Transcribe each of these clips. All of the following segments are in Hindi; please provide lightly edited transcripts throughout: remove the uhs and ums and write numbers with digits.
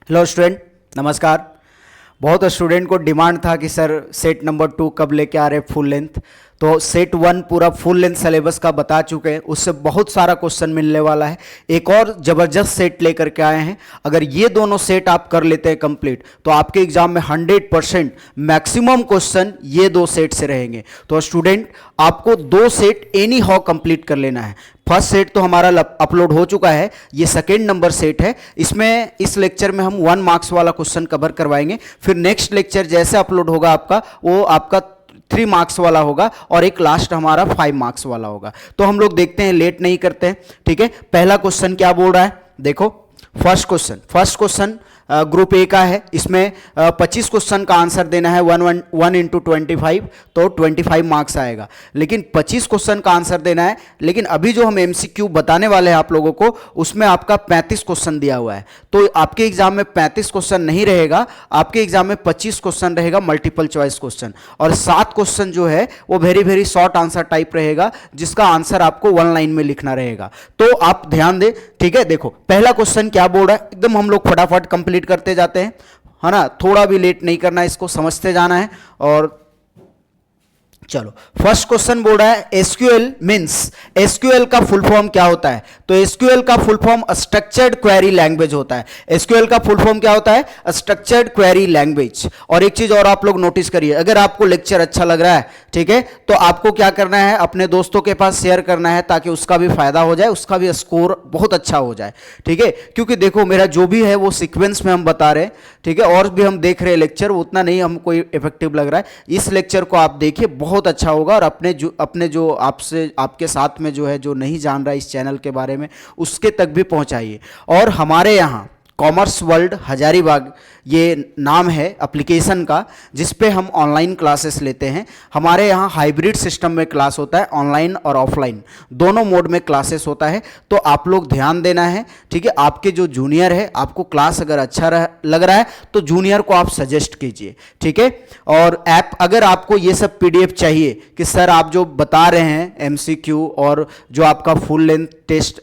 हेलो स्टूडेंट, नमस्कार। बहुत स्टूडेंट को डिमांड था कि सर सेट नंबर 2 कब लेके आ रहे फुल लेंथ। तो सेट 1 पूरा फुल लेंथ सिलेबस का बता चुके हैं, उससे बहुत सारा क्वेश्चन मिलने वाला है। एक और ज़बरदस्त सेट लेकर के आए हैं। अगर ये दोनों सेट आप कर लेते हैं कंप्लीट तो आपके एग्जाम में 100% मैक्सिमम क्वेश्चन ये दो सेट से रहेंगे। तो स्टूडेंट आपको दो सेट एनी हाउ कंप्लीट कर लेना है। फर्स्ट सेट तो हमारा अपलोड हो चुका है, ये सेकेंड नंबर सेट है। इसमें इस लेक्चर में हम 1 मार्क्स वाला क्वेश्चन कवर करवाएंगे। फिर नेक्स्ट लेक्चर जैसे अपलोड होगा आपका, वो आपका 3 मार्क्स वाला होगा और एक लास्ट हमारा 5 मार्क्स वाला होगा। तो हम लोग देखते हैं, लेट नहीं करते हैं। ठीक है, पहला क्वेश्चन क्या बोल रहा है देखो। फर्स्ट क्वेश्चन ग्रुप ए का है। इसमें 25 क्वेश्चन का आंसर देना है। 1 इंटू 25 तो 25 मार्क्स आएगा। लेकिन 25 क्वेश्चन का आंसर देना है। लेकिन अभी जो हम एमसीक्यू बताने वाले हैं आप लोगों को, उसमें आपका 35 क्वेश्चन दिया हुआ है। तो आपके एग्जाम में 35 क्वेश्चन नहीं रहेगा, आपके एग्जाम में 25 क्वेश्चन रहेगा मल्टीपल चॉइस क्वेश्चन। और 7 क्वेश्चन जो है वो very very short answer type रहेगा, जिसका आंसर आपको 1 लाइन में लिखना रहेगा। तो आप ध्यान दें। ठीक है, देखो पहला क्वेश्चन क्या बोल रहा है, एकदम हम लोग फटाफट कंप्लीट करते जाते हैं, है ना। थोड़ा भी लेट नहीं करना है, इसको समझते जाना है। और चलो, फर्स्ट क्वेश्चन बोल रहा है एसक्यूएल मींस, एसक्यूएल का फुल फॉर्म क्या होता है। तो एसक्यूएल का full form structured query language होता है। एसक्यूएल का फुल फॉर्म क्या होता है, स्ट्रक्चर्ड क्वेरी लैंग्वेज। और एक चीज और आप लोग नोटिस करिए, अगर आपको लेक्चर अच्छा लग रहा है, ठीक है, तो आपको क्या करना है, अपने दोस्तों के पास शेयर करना है, ताकि उसका भी फायदा हो जाए, उसका भी स्कोर बहुत अच्छा हो जाए। ठीक है, क्योंकि देखो मेरा जो भी है वो सीक्वेंस में हम बता रहे हैं। ठीक है, और भी हम देख रहे हैं लेक्चर, उतना नहीं हमको इफेक्टिव लग रहा है। इस लेक्चर को आप देखिए, बहुत अच्छा होगा। और अपने जो आपसे आपके साथ में जो है, जो नहीं जान रहा है इस चैनल के बारे में, उसके तक भी पहुंचाइए। और हमारे यहाँ कॉमर्स वर्ल्ड हजारीबाग ये नाम है एप्लीकेशन का, जिस पे हम ऑनलाइन क्लासेस लेते हैं। हमारे यहाँ हाइब्रिड सिस्टम में क्लास होता है, ऑनलाइन और ऑफलाइन दोनों मोड में क्लासेस होता है। तो आप लोग ध्यान देना है। ठीक है, आपके जो जूनियर है, आपको क्लास अगर अच्छा लग रहा है तो जूनियर को आप सजेस्ट कीजिए। ठीक है, और ऐप अगर आपको ये सब पीडीएफ चाहिए कि सर आप जो बता रहे हैं एमसीक्यू और जो आपका full length test,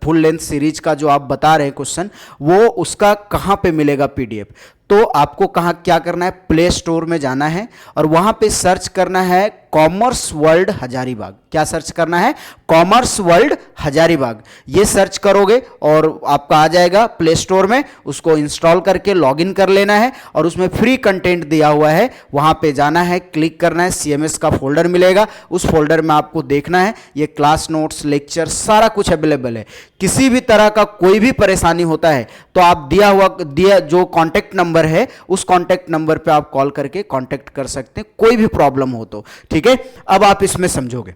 full length series का जो आप बता रहे हैं क्वेश्चन, वो उसका कहाँ पे मिलेगा पीडीएफ। तो आपको कहाँ क्या करना है, प्ले स्टोर में जाना है और वहाँ पे सर्च करना है कॉमर्स वर्ल्ड हजारीबाग। क्या सर्च करना है, कॉमर्स वर्ल्ड हजारीबाग। ये सर्च करोगे और आपका आ जाएगा प्ले स्टोर में। उसको इंस्टॉल करके लॉगिन कर लेना है और उसमें फ्री कंटेंट दिया हुआ है, वहाँ पे जाना है, क्लिक करना है, सीएमएस का फोल्डर मिलेगा, उस फोल्डर में आपको देखना है। ये क्लास नोट्स, लेक्चर सारा कुछ अवेलेबल है। किसी भी तरह का कोई भी परेशानी होता है तो आप दिया जो कॉन्टैक्ट नंबर है, उस कॉन्टैक्ट नंबर पे आप कॉल करके कॉन्टैक्ट कर सकते हैं, कोई भी प्रॉब्लम हो तो। ठीक है, अब आप इसमें समझोगे।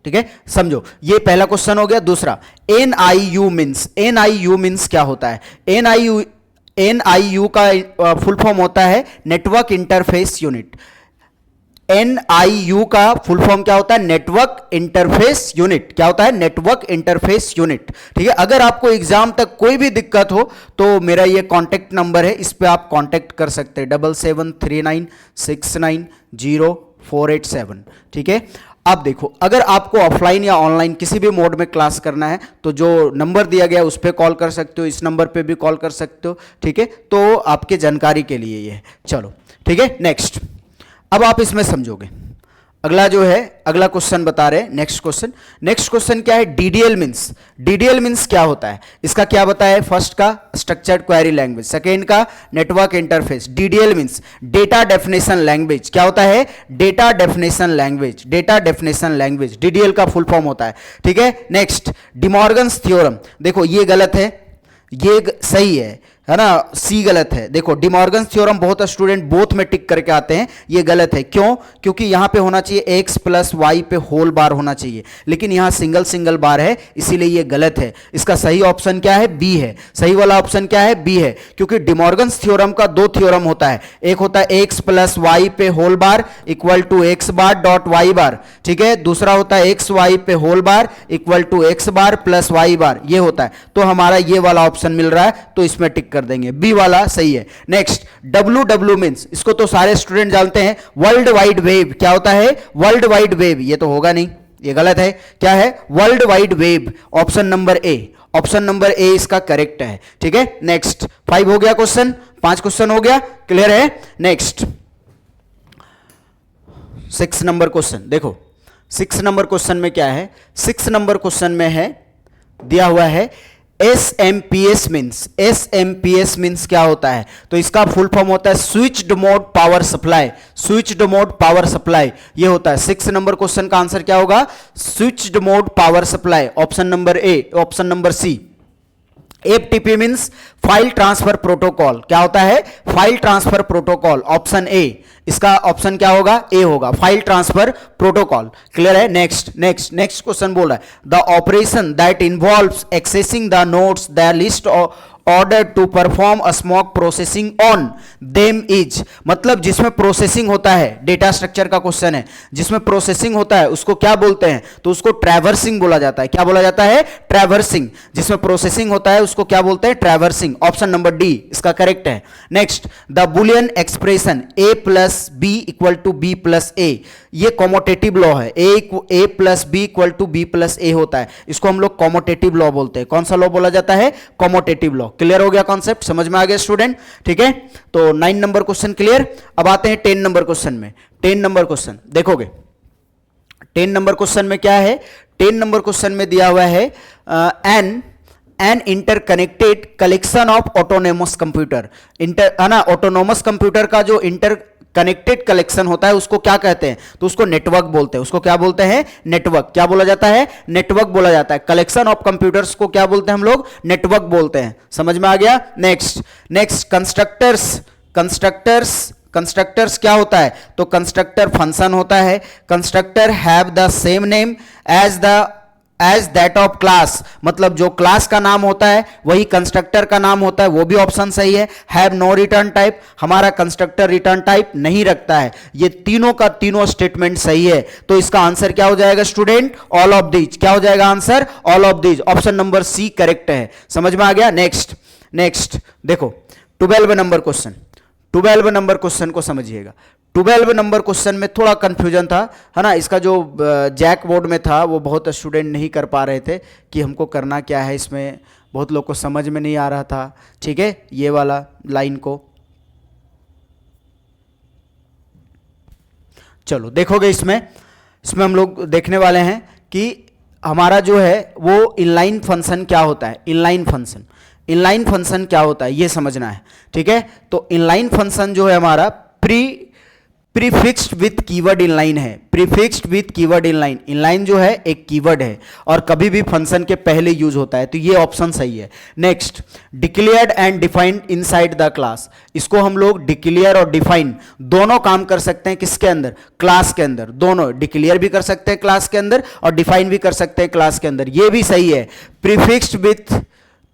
ठीक है, समझो। ये पहला क्वेश्चन हो गया। दूसरा, एनआईयू मींस, एनआईयू मींस क्या होता है। एनआईयू का फुल फॉर्म होता है नेटवर्क इंटरफेस यूनिट। एनआईयू का फुल फॉर्म क्या होता है, नेटवर्क इंटरफेस यूनिट। क्या होता है, नेटवर्क इंटरफेस यूनिट। ठीक है, अगर आपको एग्जाम तक कोई भी दिक्कत हो तो मेरा ये कांटेक्ट नंबर है, इस पे आप कांटेक्ट कर सकते हैं, 7739690487। ठीक है, अब देखो, अगर आपको ऑफलाइन या ऑनलाइन किसी भी मोड में क्लास करना है तो जो नंबर दिया गया है उस पर कॉल कर सकते हो, इस नंबर पे भी कॉल कर सकते हो। ठीक है, तो आपके जानकारी के लिए ये है। चलो ठीक है, नेक्स्ट। अब आप इसमें समझोगे। अगला जो है, अगला क्वेश्चन बता रहे हैं, नेक्स्ट क्वेश्चन क्या है, डीडीएल मींस। डीडीएल मींस क्या होता है, इसका क्या बताया। फर्स्ट का स्ट्रक्चर्ड क्वेरी लैंग्वेज, सेकेंड का network interface. DDL means data definition language. क्या होता है, data definition language, data definition language DDL का फुल फॉर्म होता है। ठीक है, नेक्स्ट, डिमॉर्गन्स थ्योरम। देखो ये गलत है, ये सही है ना, सी गलत है। देखो डिमॉर्गन्स थ्योरम बहुत स्टूडेंट बोथ में टिक करके आते हैं, ये गलत है। क्यों, क्योंकि यहां पे होना चाहिए x प्लस वाई पे होल बार होना चाहिए, लेकिन यहां सिंगल बार है, इसीलिए ये गलत है। इसका सही ऑप्शन क्या है, बी है। सही वाला ऑप्शन क्या है, बी है। क्योंकि डिमॉर्गन्स थ्योरम का 2 थ्योरम होता है, एक होता है x प्लस वाई पे whole bar equal to X bar dot Y bar. ठीक है, दूसरा होता है एक्स वाई पे whole bar equal to X bar plus Y bar, ये होता है। तो हमारा ये वाला ऑप्शन मिल रहा है, तो इसमें टिक कर देंगे, बी वाला सही है। नेक्स्ट, डब्ल्यू मींस, इसको तो सारे स्टूडेंट जानते हैं, वर्ल्ड वाइड वेब। क्या होता है, वर्ल्ड वाइड वेब। ये तो होगा नहीं, ये गलत है। क्या है, world wide web, option number A. Option number ए इसका करेक्ट है। ठीक है, नेक्स्ट 5 हो गया क्वेश्चन, 5 क्वेश्चन हो गया, क्लियर है। नेक्स्ट 6 नंबर क्वेश्चन देखो, 6 नंबर क्वेश्चन में क्या है, 6 नंबर क्वेश्चन में है दिया हुआ है SMPS मीन्स, SMPS मीन्स क्या होता है, तो इसका फुल फॉर्म होता है switched mode power supply, switched mode power supply ये होता है। 6 नंबर क्वेश्चन का आंसर क्या होगा, switched mode power supply, option number A, option number C. FTP means file transfer protocol, क्या होता है, file transfer protocol, option A, इसका ऑप्शन क्या होगा, ए होगा, फाइल ट्रांसफर प्रोटोकॉल, क्लियर है। नेक्स्ट नेक्स्ट नेक्स्ट क्वेश्चन बोल रहा है the operation that involves accessing the nodes the list order to perform a smock processing on them is, मतलब जिसमें प्रोसेसिंग होता है, डेटा स्ट्रक्चर का क्वेश्चन है, जिसमें प्रोसेसिंग होता है उसको क्या बोलते हैं, तो उसको ट्रैवर्सिंग बोला जाता है। क्या बोला जाता है, ट्रैवर्सिंग, जिसमें प्रोसेसिंग होता है उसको क्या बोलते हैं, ट्रैवर्सिंग, ऑप्शन नंबर डी इसका करेक्ट है। Next the Boolean expression a plus B equal to B plus A, ये कॉमोटेटिव लॉ है, a plus B equal to B plus A होता है, इसको हम लोग कॉमोटेटिव लॉ बोलते हैं। कौन सा लॉ बोला जाता है, कॉमोटेटिव लॉ। क्लियर हो गया कॉन्सेप्ट, समझ में आ गया स्टूडेंट। ठीक है, तो 9 नंबर क्वेश्चन क्लियर। अब आते हैं 10 नंबर क्वेश्चन में। 10 नंबर क्वेश्चन देखोगे, 10 नंबर क्वेश्चन में क्या है, 10 नंबर क्वेश्चन में दिया हुआ है an interconnected collection of autonomous computer, है ना, ऑटोनोमस कंप्यूटर का जो कनेक्टेड कलेक्शन होता है उसको क्या कहते हैं, तो उसको नेटवर्क बोलते हैं, उसको क्या बोलते हैं, नेटवर्क। क्या बोला जाता है, नेटवर्क बोला जाता है। कलेक्शन ऑफ कंप्यूटर्स को क्या बोलते हैं हम लोग, नेटवर्क बोलते हैं। समझ में आ गया। नेक्स्ट नेक्स्ट कंस्ट्रक्टर्स क्या होता है, तो कंस्ट्रक्टर फंक्शन होता है। Constructor have the same name as that of class, मतलब जो क्लास का नाम होता है वही कंस्ट्रक्टर का नाम होता है, वो भी ऑप्शन सही है। हैव नो रिटर्न टाइप, हमारा कंस्ट्रक्टर रिटर्न टाइप नहीं रखता है। ये तीनों का तीनों स्टेटमेंट सही है, तो इसका आंसर क्या हो जाएगा स्टूडेंट, ऑल ऑफ दीज। क्या हो जाएगा answer, all of these, option number C correct है। समझ में आ गया। नेक्स्ट देखो 12 नंबर क्वेश्चन, 12 नंबर क्वेश्चन को समझिएगा। 12 नंबर क्वेश्चन में थोड़ा कंफ्यूजन था, है ना, इसका जो जैक बोर्ड में था वो बहुत स्टूडेंट नहीं कर पा रहे थे कि हमको करना क्या है, इसमें बहुत लोग को समझ में नहीं आ रहा था। ठीक है, ये वाला लाइन को चलो देखोगे, इसमें हम लोग देखने वाले हैं कि हमारा जो है वो इनलाइन फंक्शन क्या होता है। इनलाइन फंक्शन क्या होता है ये समझना है। ठीक है, तो इनलाइन फंक्शन जो है हमारा प्रीफिक्स्ड विथ कीवर्ड इनलाइन है। Prefixed with keyword inline, inline जो है एक कीवर्ड है और कभी भी फंक्शन के पहले यूज होता है, तो ये ऑप्शन सही है। Next declared and defined inside the class, इसको हम लोग डिक्लेयर और डिफाइन दोनों काम कर सकते हैं। किसके अंदर, क्लास के अंदर। दोनों डिक्लेयर भी कर सकते हैं क्लास के अंदर और डिफाइन भी कर सकते हैं क्लास के अंदर, ये भी सही है।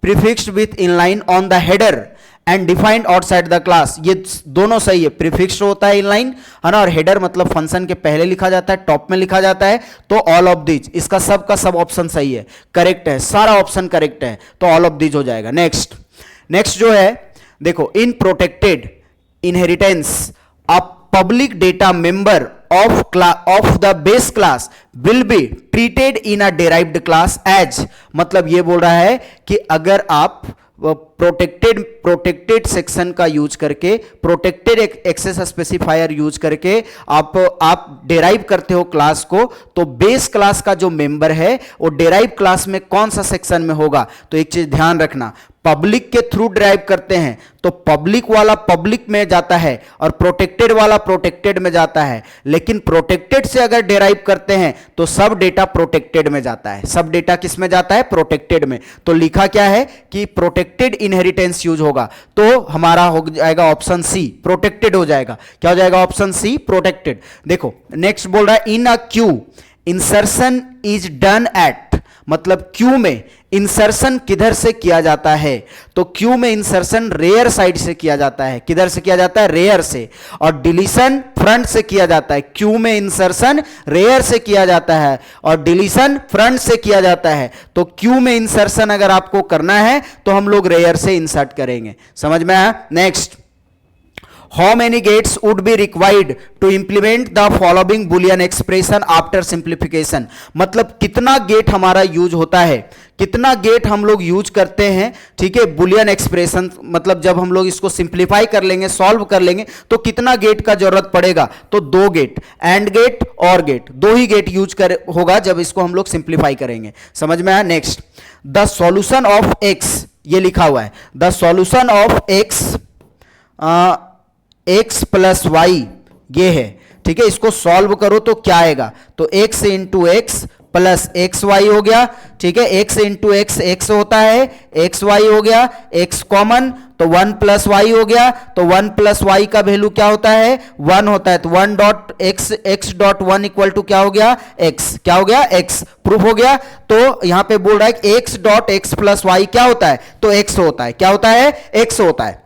Prefixed with inline on the header and defined outside the class, ये दोनों सही है। प्रीफिक्स्ड होता है इनलाइन, है ना, और हेडर मतलब फंक्शन के पहले लिखा जाता है, टॉप में लिखा जाता है, तो ऑल ऑफ दीज, इसका सब का सब ऑप्शन सही है, करेक्ट है, सारा ऑप्शन करेक्ट है, तो ऑल ऑफ दीज हो जाएगा। नेक्स्ट जो है देखो, इन protected inheritance a public data member of the base class will be treated in a derived class as, मतलब ये बोल रहा है कि अगर आप प्रोटेक्टेड सेक्शन का यूज करके, प्रोटेक्टेड एक्सेस स्पेसिफायर यूज करके आप डेराइव करते हो क्लास को, तो बेस क्लास का जो मेंबर है वो डेराइव क्लास में कौन सा सेक्शन में होगा, तो एक चीज ध्यान रखना, पब्लिक के थ्रू ड्राइव करते हैं तो पब्लिक वाला पब्लिक में जाता है और प्रोटेक्टेड वाला प्रोटेक्टेड में जाता है, लेकिन प्रोटेक्टेड से अगर डेराइव करते हैं तो सब डेटा प्रोटेक्टेड में जाता है। सब डेटा किस में जाता है, प्रोटेक्टेड में। तो लिखा क्या है कि प्रोटेक्टेड इनहेरिटेंस यूज होगा, तो हमारा हो जाएगा ऑप्शन सी, प्रोटेक्टेड हो जाएगा। क्या हो जाएगा, ऑप्शन सी, प्रोटेक्टेड। देखो नेक्स्ट बोल रहा है in a queue insertion is done at, मतलब क्यू में इंसर्शन किधर से किया जाता है, तो क्यू में इंसर्शन रेयर साइड से किया जाता है। किधर से किया जाता है, रेयर से। और डिलीशन फ्रंट से किया जाता है। क्यू में इंसर्शन रेयर से किया जाता है और डिलीशन फ्रंट से किया जाता है। तो क्यू में इंसर्शन अगर आपको करना है तो हम लोग रेयर से इंसर्ट करेंगे। समझ में आया। Next how many gates would be required to implement the following boolean expression after simplification, मतलब कितना गेट हमारा यूज होता है, कितना गेट हम लोग यूज करते हैं, ठीक है, बुलियन एक्सप्रेशन, मतलब जब हम लोग इसको सिंप्लीफाई कर लेंगे, सॉल्व कर लेंगे तो कितना गेट का जरूरत पड़ेगा, तो 2 गेट, एंड गेट और गेट, 2 ही गेट यूज कर होगा जब इसको हम लोग सिंप्लीफाई करेंगे। समझ में आया? Next, the solution of x, ये लिखा हुआ है, the solution of x x plus y, ये है, ठीक है, इसको सॉल्व करो तो क्या आएगा, तो x into x plus x y हो गया, ठीक है, एक्स इंटू एक्स एक्स होता है, एक्स वाई हो गया, एक्स कॉमन तो 1 प्लस वाई हो गया, तो 1 प्लस वाई का वैल्यू क्या होता है, 1 होता है, तो 1 dot x, x dot 1 equal to क्या हो गया, एक्स, क्या हो गया, एक्स, प्रूफ हो गया। तो यहां पे बोल रहा है कि x dot x plus y क्या होता है, तो एक्स होता है, क्या होता है, एक्स होता है।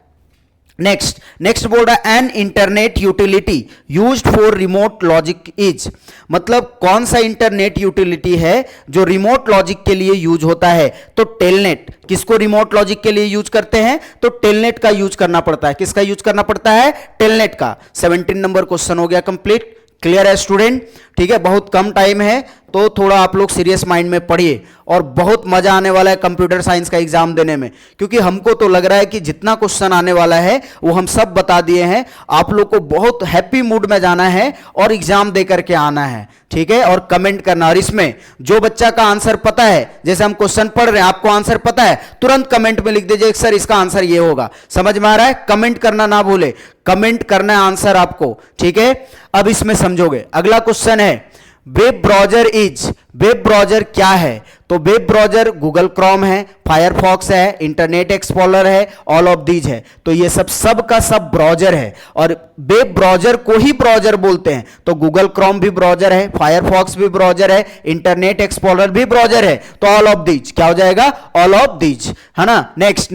नेक्स्ट बोल रहा है an internet utility used for remote logic is, मतलब कौन सा इंटरनेट यूटिलिटी है जो रिमोट लॉजिक के लिए यूज होता है, तो टेलनेट। किसको रिमोट लॉजिक के लिए यूज करते हैं, तो टेलनेट का यूज करना पड़ता है। किसका यूज करना पड़ता है, टेलनेट का। 17 नंबर क्वेश्चन हो गया कंप्लीट। क्लियर है स्टूडेंट? ठीक है, बहुत कम टाइम है तो थोड़ा आप लोग सीरियस माइंड में पढ़िए, और बहुत मजा आने वाला है कंप्यूटर साइंस का एग्जाम देने में, क्योंकि हमको तो लग रहा है कि जितना क्वेश्चन आने वाला है वो हम सब बता दिए हैं। आप लोग को बहुत हैप्पी मूड में जाना है और एग्जाम दे करके आना है, ठीक है, और कमेंट करना। और इसमें जो बच्चा का आंसर पता है, जैसे हम क्वेश्चन पढ़ रहे हैं, आपको आंसर पता है, तुरंत कमेंट में लिख दीजिए सर इसका आंसर ये होगा। समझ में आ रहा है? कमेंट करना ना भूले, कमेंट करना है आंसर आपको, ठीक है। अब इसमें समझोगे। अगला क्वेश्चन है web browser is, web browser क्या है, तो वेब ब्राउजर गूगल क्रोम है, फायरफॉक्स है, इंटरनेट एक्सप्लोरर है, ऑल ऑफ दीज है। तो ये सब का सब ब्राउजर है, और वेब ब्राउजर को ही ब्राउजर बोलते हैं। तो गूगल क्रोम भी ब्राउजर है, फायरफॉक्स भी ब्राउजर है, इंटरनेट एक्सप्लोरर भी ब्राउजर है, तो ऑल ऑफ दीज क्या हो जाएगा, ऑल ऑफ दीज, है ना। नेक्स्ट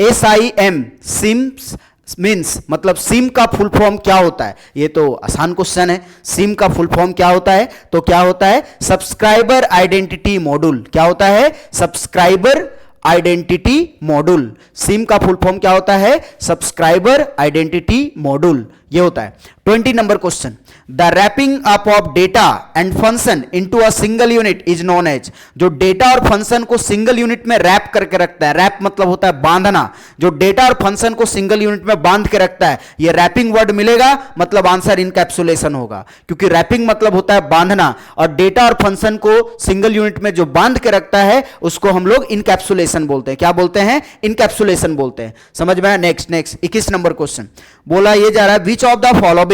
SIM, सिम्स मीन्स, मतलब सिम का फुल फॉर्म क्या होता है, ये तो आसान क्वेश्चन है। सिम का फुल फॉर्म क्या होता है, तो क्या होता है, सब्सक्राइबर आइडेंटिटी मॉड्यूल। क्या होता है, सब्सक्राइबर आइडेंटिटी मॉड्यूल। सिम का फुल फॉर्म क्या होता है, सब्सक्राइबर आइडेंटिटी मॉड्यूल, ये होता है। 20 number question, the wrapping up of data and function into a single unit is known as, जो डेटा और फंक्शन को सिंगल यूनिट में रैप करके रखता है, रैप मतलब होता है बांधना, जो डेटा और फंक्शन को सिंगल यूनिट में बांध के रखता है, ये रैपिंग वर्ड मिलेगा, मतलब आंसर इनकैप्सुलेशन होगा, क्योंकि रैपिंग मतलब होता है बांधना, और डेटा और फंक्शन को सिंगल यूनिट में जो बांध के रखता है उसको हम लोग इनकैप्सुलेशन बोलते हैं। क्या बोलते हैं, इनकैप्सुलेशन बोलते हैं। समझ में आया? नेक्स्ट 21 नंबर क्वेश्चन बोला ये जा रहा है which of the following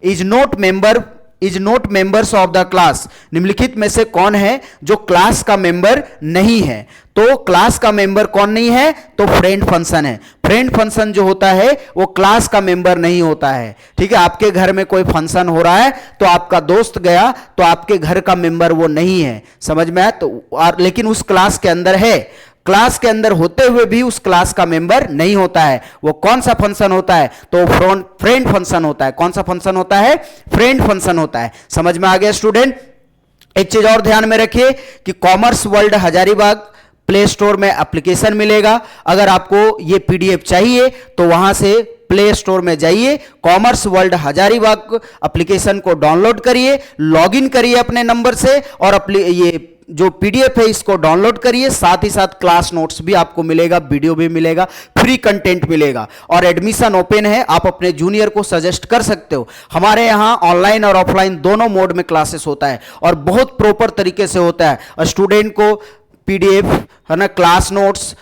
is not members of the class, निम्नलिखित में से कौन है जो क्लास का मेंबर नहीं है। तो क्लास का मेंबर कौन नहीं है, तो फ्रेंड फंक्शन है। फ्रेंड फंक्शन जो होता है वो क्लास का मेंबर नहीं होता है, ठीक है। आपके घर में कोई फंक्शन हो रहा है तो आपका दोस्त गया तो आपके घर का मेंबर वो नहीं है, समझ में आया? तो लेकिन उस क्लास के अंदर है, क्लास के अंदर होते हुए भी उस क्लास का मेंबर नहीं होता है। वो कौन सा फंक्शन होता है, तो फ्रेंड फंक्शन होता है। कौन सा फंक्शन होता है, फ्रेंड फंक्शन होता है। समझ में आ गया स्टूडेंट? एक चीज और ध्यान में रखिए कि commerce world Hazaribagh play store में एप्लीकेशन मिलेगा। अगर आपको ये PDF चाहिए तो वहां से प्ले स्टोर में जाइए, कॉमर्स वर्ल्ड हजारीबाग एप्लीकेशन को डाउनलोड करिए, लॉगिन करिए अपने नंबर से, और ये जो PDF है इसको डाउनलोड करिए। साथ ही साथ क्लास नोट्स भी आपको मिलेगा, वीडियो भी मिलेगा, फ्री कंटेंट मिलेगा, और एडमिशन ओपन है। आप अपने जूनियर को सजेस्ट कर सकते हो। हमारे यहाँ ऑनलाइन और ऑफलाइन दोनों मोड में क्लासेस होता है, और बहुत प्रॉपर तरीके से होता है। स्टूडेंट को PDF है ना, class notes,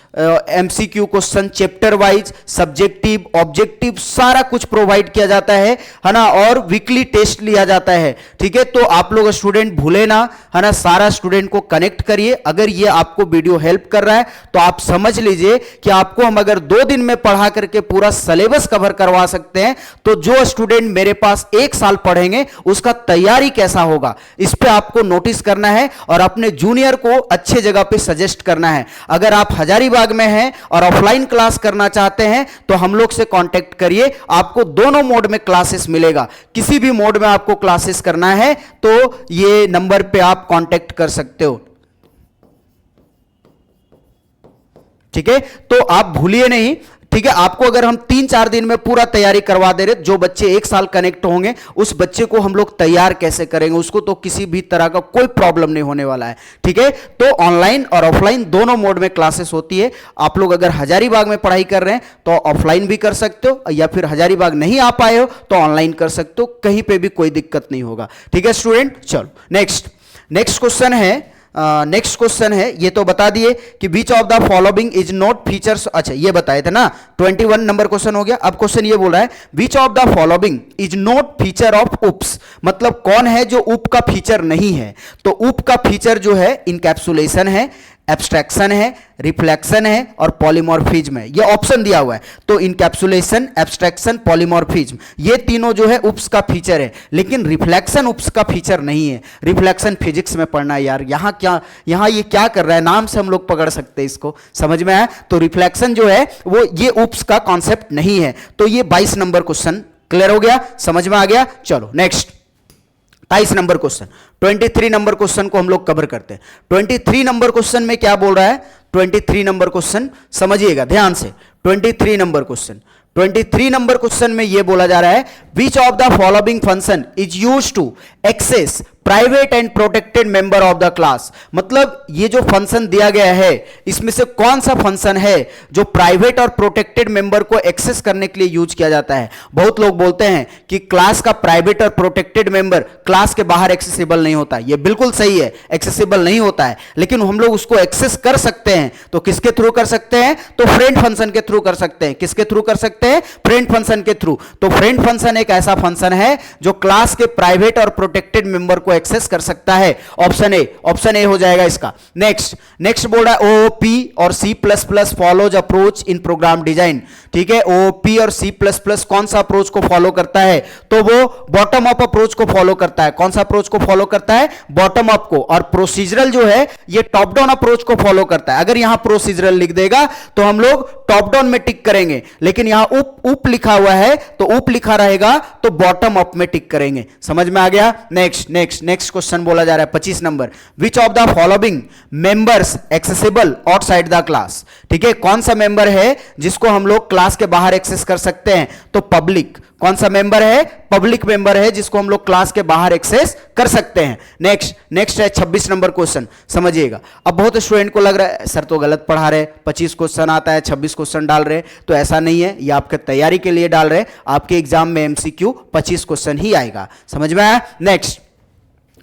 MCQ question, chapter wise, subjective, objective, सारा कुछ प्रोवाइड किया जाता है ना, और वीकली टेस्ट लिया जाता है, ठीक है। तो आप लोग स्टूडेंट भूले ना, है ना, सारा स्टूडेंट को कनेक्ट करिए। अगर ये आपको वीडियो हेल्प कर रहा है तो आप समझ लीजिए कि आपको हम अगर 2 दिन में पढ़ा करके पूरा सिलेबस कवर करवा सकते हैं, तो जो स्टूडेंट मेरे पास 1 साल पढ़ेंगे उसका तैयारी कैसा होगा, इस पे आपको नोटिस करना है, और अपने जूनियर को अच्छे जगह पे सजेस्ट करना है। अगर आप हजारीबाग में हैं और ऑफलाइन क्लास करना चाहते हैं तो हम लोग से कांटेक्ट करिए। आपको दोनों मोड में क्लासेस मिलेगा। किसी भी मोड में आपको क्लासेस करना है तो ये नंबर पे आप कांटेक्ट कर सकते हो, ठीक है। तो आप भूलिए नहीं, ठीक है, आपको अगर हम 3-4 दिन में पूरा तैयारी करवा दे रहे, जो बच्चे 1 साल कनेक्ट होंगे उस बच्चे को हम लोग तैयार कैसे करेंगे, उसको तो किसी भी तरह का कोई प्रॉब्लम नहीं होने वाला है। ठीक है, तो ऑनलाइन और ऑफलाइन दोनों मोड में क्लासेस होती है। आप लोग अगर हजारीबाग में पढ़ाई कर रहे हैं तो ऑफलाइन भी कर सकते हो, या फिर हजारीबाग नहीं आ पाए हो तो ऑनलाइन कर सकते हो, कहीं पे भी कोई दिक्कत नहीं होगा। ठीक है स्टूडेंट, चलो नेक्स्ट क्वेश्चन है, ये तो बता दिए कि which of the following is not features, अच्छा ये बताए थे ना, 21 नंबर क्वेश्चन हो गया। अब क्वेश्चन ये बोल रहा है which of the following is not feature of OOPs, मतलब कौन है जो उप का फीचर नहीं है। तो उप का फीचर जो है इनकैप्सुलेशन है, एब्स्ट्रैक्शन है, रिफ्लेक्शन है और पॉलीमॉर्फिज्म है, ये ऑप्शन दिया हुआ है। तो इनकैप्सुलेशन, एब्स्ट्रैक्शन, पॉलीमॉर्फिज्म ये तीनों जो है उप्स का फीचर है, लेकिन रिफ्लेक्शन उप्स का फीचर नहीं है। रिफ्लेक्शन फिजिक्स में पढ़ना है यार, यहां ये क्या कर रहा है, नाम से हम लोग पकड़ सकते हैं इसको, समझ में आया। तो रिफ्लेक्शन जो है वो ये उप्स का कॉन्सेप्ट नहीं है। तो ये 22 नंबर क्वेश्चन क्लियर हो गया, समझ में आ गया। चलो next 23 number question, 23 number question को हम लोग कवर करते हैं। 23 नंबर क्वेश्चन में क्या बोल रहा है, 23 नंबर क्वेश्चन समझिएगा ध्यान से। 23 नंबर क्वेश्चन में यह बोला जा रहा है which of the following function is used to access private and protected member of the class, मतलब ये जो फंक्शन दिया गया है इसमें से कौन सा फंक्शन है जो प्राइवेट और प्रोटेक्टेड मेंबर को एक्सेस करने के लिए यूज किया जाता है। बहुत लोग बोलते हैं कि क्लास का प्राइवेट और प्रोटेक्टेड मेंबर क्लास के बाहर एक्सेसिबल नहीं होता, ये बिल्कुल सही है, एक्सेसिबल नहीं होता है, लेकिन हम लोग उसको एक्सेस कर सकते हैं। तो किसके थ्रू कर सकते हैं, तो फ्रेंड फंक्शन के थ्रू कर सकते हैं। किसके थ्रू कर सकते हैं, फ्रेंड फंक्शन के थ्रू। तो फ्रेंड फंक्शन एक ऐसा फंक्शन है जो क्लास के प्राइवेट और प्रोटेक्टेड मेंबर को एक्सेस कर सकता है। ऑप्शन ए हो जाएगा इसका। नेक्स्ट बोल रहा है ओओपी और C plus plus follows approach in program design. ठीक है, ओओपी और सी प्लस प्लस कौन सा अप्रोच को फॉलो करता है, तो वो बॉटम अप अप्रोच को फॉलो करता है। कौन सा अप्रोच को फॉलो करता है, बॉटम अप को। और प्रोसीजरल जो है ये टॉप डाउन अप्रोच को फॉलो करता है। अगर यहां प्रोसीजरल लिख देगा तो हम लोग टॉप डाउन में टिक करेंगे, लेकिन यहां उप लिखा हुआ है तो उप लिखा रहेगा तो बॉटम अप में टिक करेंगे। समझ में आ गया। नेक्स्ट क्वेश्चन बोला जा रहा है 25 number, which of the following members accessible outside the class. ठीक है, कौन सा मेंबर है जिसको हम लोग क्लास के बाहर एक्सेस कर सकते हैं, तो पब्लिक। कौन सा मेंबर है, पब्लिक मेंबर है जिसको हम लोग क्लास के बाहर एक्सेस कर सकते हैं। नेक्स्ट है 26 नंबर क्वेश्चन, समझिएगा। अब बहुत स्टूडेंट को लग रहा है सर तो गलत पढ़ा रहे, 25 क्वेश्चन आता है 26 क्वेश्चन डाल रहे, तो ऐसा नहीं है, ये आपके तैयारी के लिए डाल रहे, आपके एग्जाम में एमसीक्यू 25 क्वेश्चन ही आएगा। समझ में आया।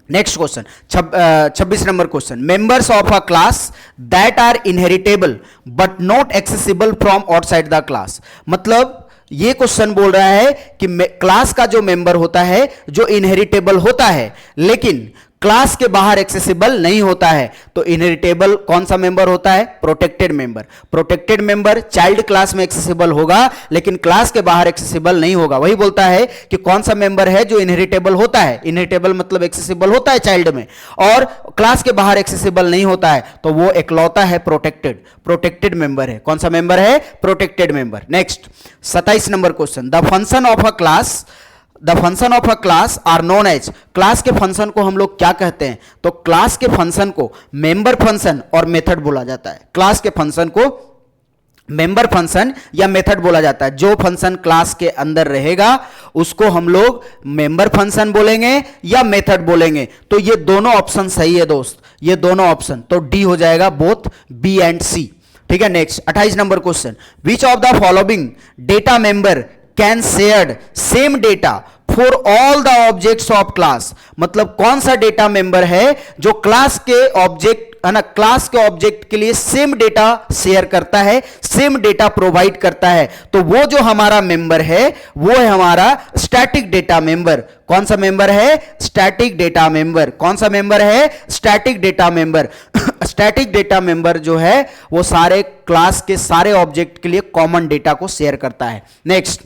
Next question 26 number question, members of a class that are inheritable but not accessible from outside the class. मतलब ये क्वेश्चन बोल रहा है कि क्लास का जो मेंबर होता है जो इनहेरिटेबल होता है लेकिन क्लास के बाहर एक्सेसिबल नहीं होता है, तो इनहेरिटेबल कौन सा मेंबर होता है, प्रोटेक्टेड मेंबर चाइल्ड क्लास में एक्सेसिबल होगा लेकिन क्लास के बाहर एक्सेसिबल नहीं होगा। वही बोलता है कि कौन सा मेंबर है जो इनहेरिटेबल होता है, इनहेरिटेबल मतलब एक्सेसिबल होता है चाइल्ड में और क्लास के बाहर एक्सेसिबल नहीं होता है, तो वो एकलौता है प्रोटेक्टेड मेंबर है। कौन सा मेंबर है, protected member. Next 27 number question, the function of a class are known as. Class के फंक्शन को हम लोग क्या कहते हैं, तो क्लास के फंक्शन को मेंबर फंक्शन और मेथड बोला जाता है। क्लास के फंक्शन को मेंबर फंक्शन या मेथड बोला जाता है। जो फंक्शन क्लास के अंदर रहेगा उसको हम लोग मेंबर फंक्शन बोलेंगे या मेथड बोलेंगे। तो ये दोनों ऑप्शन सही है दोस्त, ये दोनों ऑप्शन, तो डी हो जाएगा बोथ बी एंड सी। ठीक है, next 28 number question, which of the following data member can shared same data for all the objects of class. मतलब कौन सा डेटा मेंबर है जो क्लास के ऑब्जेक्ट है ना, क्लास के ऑब्जेक्ट के लिए सेम डेटा शेयर करता है, सेम डेटा प्रोवाइड करता है। तो वो जो हमारा मेंबर है वो है हमारा स्टैटिक डेटा मेंबर। कौन सा मेंबर है, स्टैटिक डेटा मेंबर। कौन सा मेंबर है, static data member. Static data member जो है वो सारे क्लास के सारे ऑब्जेक्ट के लिए कॉमन डेटा को शेयर करता है। Next